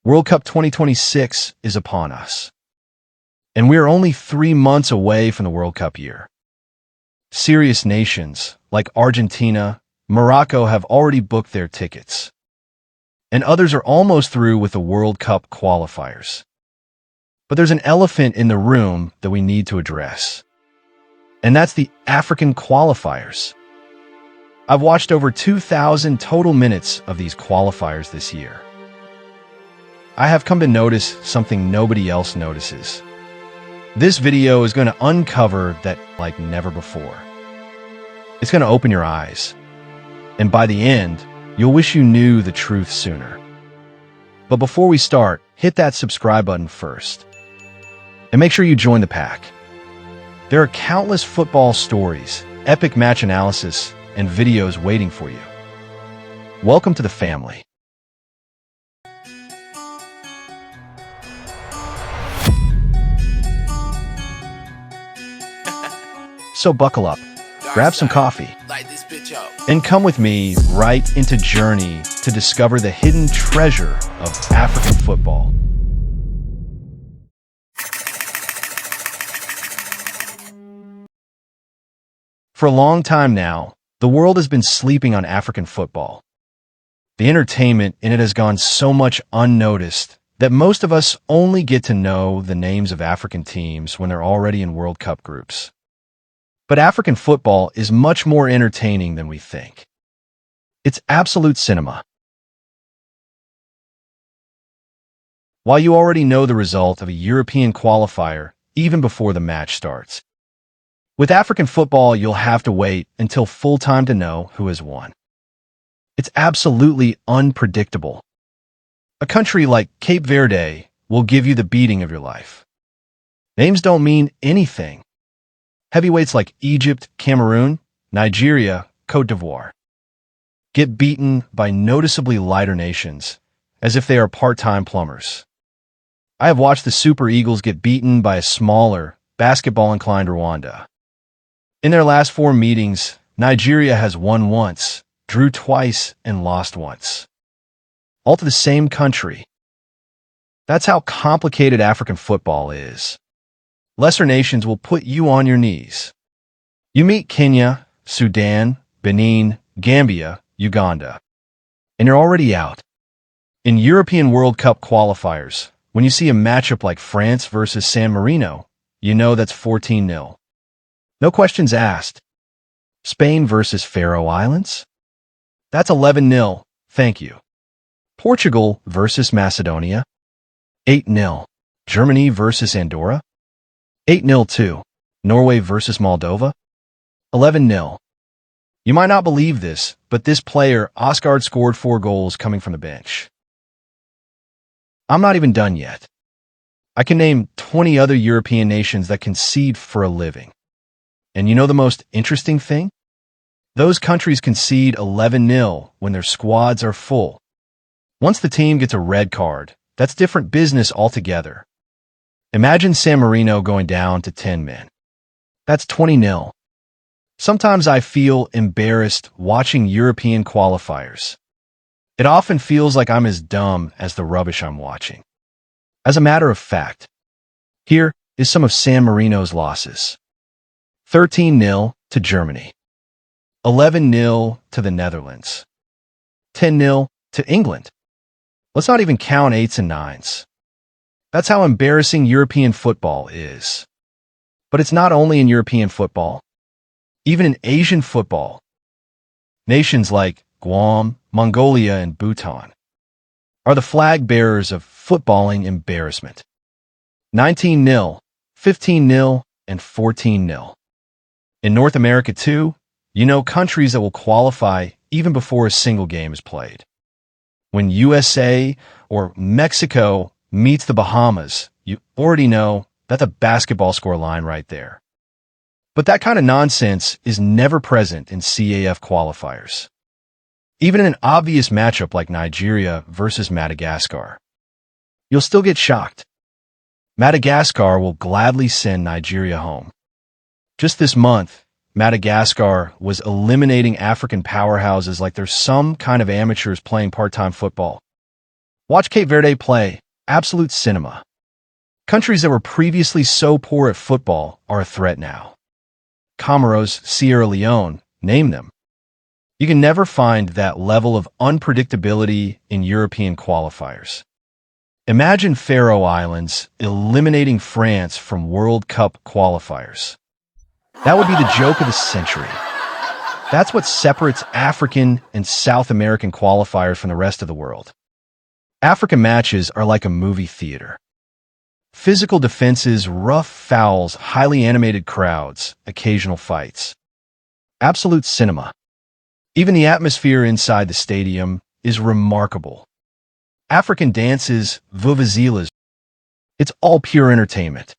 World Cup 2026 is upon us, and we are only 3 months away from the World Cup year. Serious nations like Argentina, Morocco have already booked their tickets, and others are almost through with the World Cup qualifiers. But there's an elephant in the room that we need to address, and that's the African qualifiers. I've watched over 2,000 total minutes of these qualifiers this year. I have come to notice something nobody else notices. This video is going to uncover that like never before. It's going to open your eyes, and by the end, you'll wish you knew the truth sooner. But before we start, hit that subscribe button first, and make sure you join the pack. There are countless football stories, epic match analysis, and videos waiting for you. Welcome to the family. So buckle up, grab some coffee, and come with me right into journey to discover the hidden treasure of African football. For a long time now, the world has been sleeping on African football. The entertainment in it has gone so much unnoticed that most of us only get to know the names of African teams when they're already in World Cup groups. But African football is much more entertaining than we think. It's absolute cinema. While you already know the result of a European qualifier even before the match starts, with African football, you'll have to wait until full time to know who has won. It's absolutely unpredictable. A country like Cape Verde will give you the beating of your life. Names don't mean anything. Heavyweights like Egypt, Cameroon, Nigeria, Côte d'Ivoire get beaten by noticeably lighter nations, as if they are part-time plumbers. I have watched the Super Eagles get beaten by a smaller, basketball-inclined Rwanda. In their last 4 meetings, Nigeria has won once, drew twice, and lost once. All to the same country. That's how complicated African football is. Lesser nations will put you on your knees. You meet Kenya, Sudan, Benin, Gambia, Uganda, and you're already out. In European World Cup qualifiers, when you see a matchup like France versus San Marino, you know that's 14-0. No questions asked. Spain versus Faroe Islands? That's 11-0, thank you. Portugal versus Macedonia? 8-0. Germany versus Andorra? 8-0 too. Norway versus Moldova? 11-0. You might not believe this, but this player, Oscar, scored 4 goals coming from the bench. I'm not even done yet. I can name 20 other European nations that concede for a living. And you know the most interesting thing? Those countries concede 11-0 when their squads are full. Once the team gets a red card, that's different business altogether. Imagine San Marino going down to 10 men. That's 20-0. Sometimes I feel embarrassed watching European qualifiers. It often feels like I'm as dumb as the rubbish I'm watching. As a matter of fact, here is some of San Marino's losses. 13-0 to Germany. 11-0 to the Netherlands. 10-0 to England. Let's not even count 8s and 9s. That's how embarrassing European football is. But it's not only in European football. Even in Asian football. Nations like Guam, Mongolia, and Bhutan are the flag bearers of footballing embarrassment. 19-0, 15-0, and 14-0. In North America too, you know countries that will qualify even before a single game is played. When USA or Mexico meets the Bahamas, you already know that's a basketball score line right there. But that kind of nonsense is never present in CAF qualifiers. Even in an obvious matchup like Nigeria versus Madagascar, you'll still get shocked. Madagascar will gladly send Nigeria home. Just this month, Madagascar was eliminating African powerhouses like they're some kind of amateurs playing part-time football. Watch Cape Verde play. Absolute cinema. Countries that were previously so poor at football are a threat now. Comoros, Sierra Leone, name them. You can never find that level of unpredictability in European qualifiers. Imagine Faroe Islands eliminating France from World Cup qualifiers. That would be the joke of the century. That's what separates African and South American qualifiers from the rest of the world. African matches are like a movie theater. Physical defenses, rough fouls, highly animated crowds, occasional fights. Absolute cinema. Even the atmosphere inside the stadium is remarkable. African dances, vuvuzelas, it's all pure entertainment.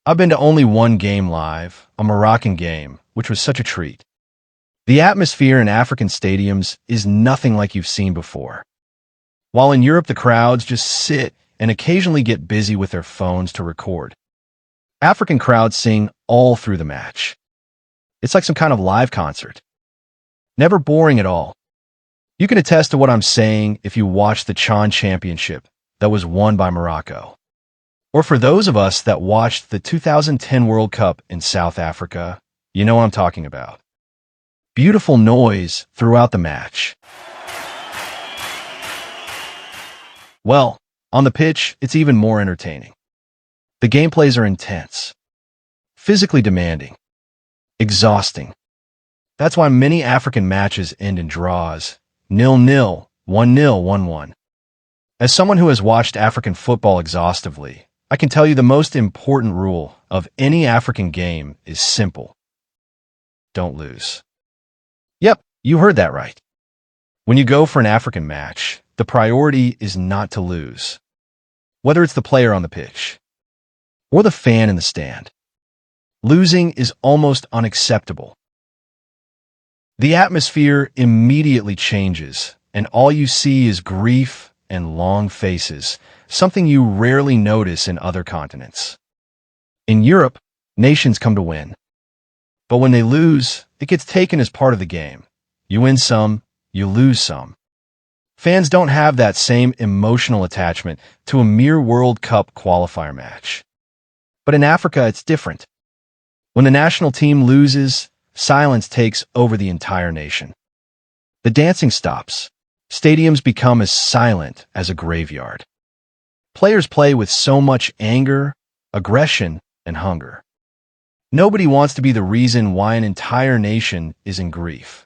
I've been to only one game live, a Moroccan game, which was such a treat. The atmosphere in African stadiums is nothing like you've seen before. While in Europe the crowds just sit and occasionally get busy with their phones to record. African crowds sing all through the match. It's like some kind of live concert. Never boring at all. You can attest to what I'm saying if you watched the Chan Championship that was won by Morocco. Or for those of us that watched the 2010 World Cup in South Africa, you know what I'm talking about. Beautiful noise throughout the match. Well, on the pitch, it's even more entertaining. The gameplays are intense, physically demanding, exhausting. That's why many African matches end in draws, 0-0, 1-0, 1-1. As someone who has watched African football exhaustively, I can tell you the most important rule of any African game is simple. Don't lose. Yep, you heard that right. When you go for an African match, the priority is not to lose. Whether it's the player on the pitch or the fan in the stand, losing is almost unacceptable. The atmosphere immediately changes, and all you see is grief and long faces, something you rarely notice in other continents. In Europe, nations come to win. But when they lose, it gets taken as part of the game. You win some, you lose some. Fans don't have that same emotional attachment to a mere World Cup qualifier match. But in Africa, it's different. When the national team loses, silence takes over the entire nation. The dancing stops. Stadiums become as silent as a graveyard. Players play with so much anger, aggression, and hunger. Nobody wants to be the reason why an entire nation is in grief.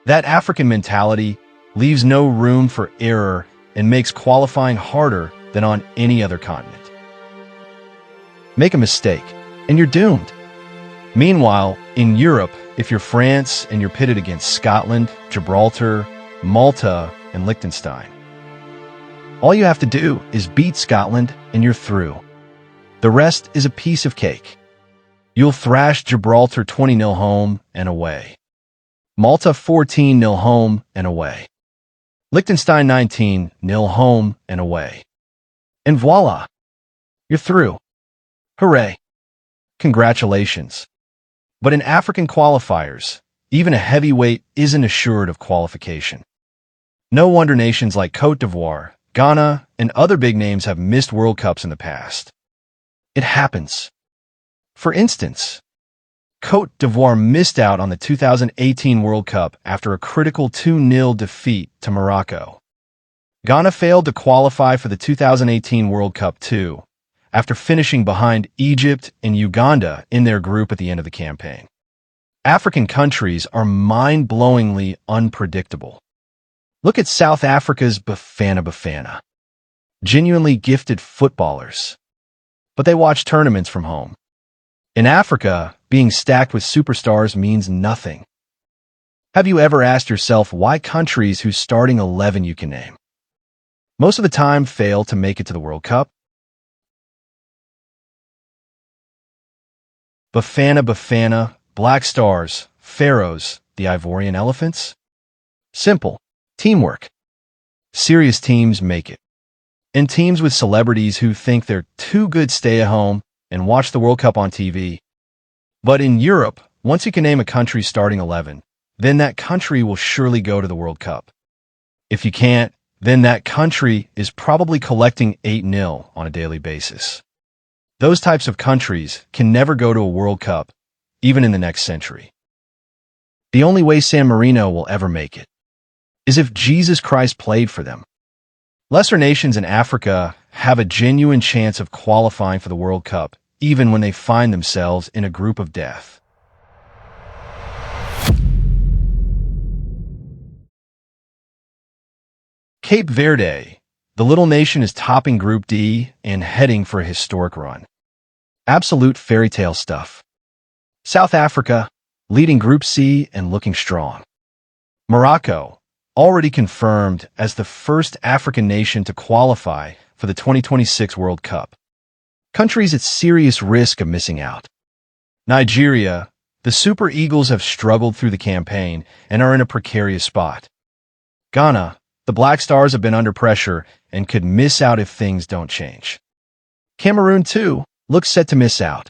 That African mentality leaves no room for error and makes qualifying harder than on any other continent. Make a mistake, and you're doomed. Meanwhile, in Europe, if you're France and you're pitted against Scotland, Gibraltar, Malta, and Liechtenstein, all you have to do is beat Scotland and you're through. The rest is a piece of cake. You'll thrash Gibraltar 20-0 home and away. Malta 14-0 home and away. Liechtenstein 19-0 home and away. And voila, you're through. Hooray. Congratulations. But in African qualifiers, even a heavyweight isn't assured of qualification. No wonder nations like Côte d'Ivoire, Ghana, and other big names have missed World Cups in the past. It happens. For instance, Côte d'Ivoire missed out on the 2018 World Cup after a critical 2-0 defeat to Morocco. Ghana failed to qualify for the 2018 World Cup too, after finishing behind Egypt and Uganda in their group at the end of the campaign. African countries are mind-blowingly unpredictable. Look at South Africa's Bafana Bafana. Genuinely gifted footballers. But they watch tournaments from home. In Africa, being stacked with superstars means nothing. Have you ever asked yourself why countries whose starting 11 you can name most of the time fail to make it to the World Cup? Bafana Bafana, Black Stars, Pharaohs, the Ivorian Elephants? Simple. Teamwork. Serious teams make it. And teams with celebrities who think they're too good stay at home and watch the World Cup on TV. But in Europe, once you can name a country's starting 11, then that country will surely go to the World Cup. If you can't, then that country is probably collecting 8-0 on a daily basis. Those types of countries can never go to a World Cup, even in the next century. The only way San Marino will ever make it is if Jesus Christ played for them. Lesser nations in Africa have a genuine chance of qualifying for the World Cup, even when they find themselves in a group of death. Cape Verde, the little nation, is topping Group D and heading for a historic run. Absolute fairy tale stuff. South Africa, leading Group C and looking strong. Morocco, already confirmed as the first African nation to qualify for the 2026 World Cup. Countries at serious risk of missing out. Nigeria, the Super Eagles have struggled through the campaign and are in a precarious spot. Ghana, the Black Stars have been under pressure and could miss out if things don't change. Cameroon, too, looks set to miss out.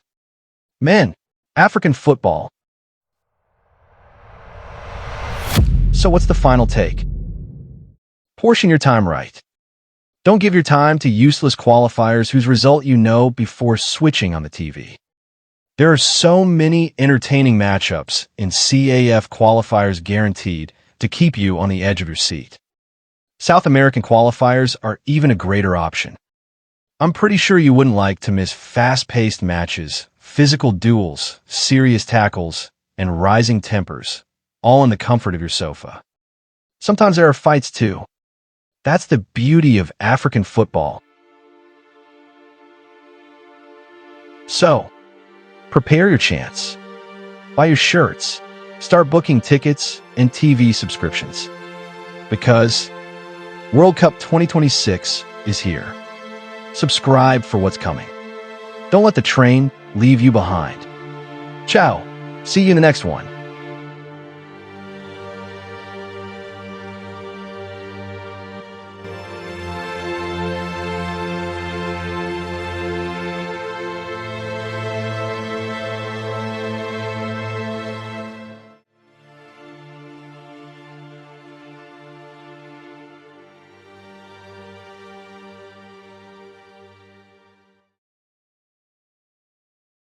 Men, African football. So what's the final take? Portion your time right. Don't give your time to useless qualifiers whose result you know before switching on the TV. There are so many entertaining matchups in CAF qualifiers guaranteed to keep you on the edge of your seat. South American qualifiers are even a greater option. I'm pretty sure you wouldn't like to miss fast-paced matches, physical duels, serious tackles, and rising tempers, all in the comfort of your sofa. Sometimes there are fights too. That's the beauty of African football. So, prepare your chance. Buy your shirts. Start booking tickets and TV subscriptions. Because World Cup 2026 is here. Subscribe for what's coming. Don't let the train leave you behind. Ciao. See you in the next one.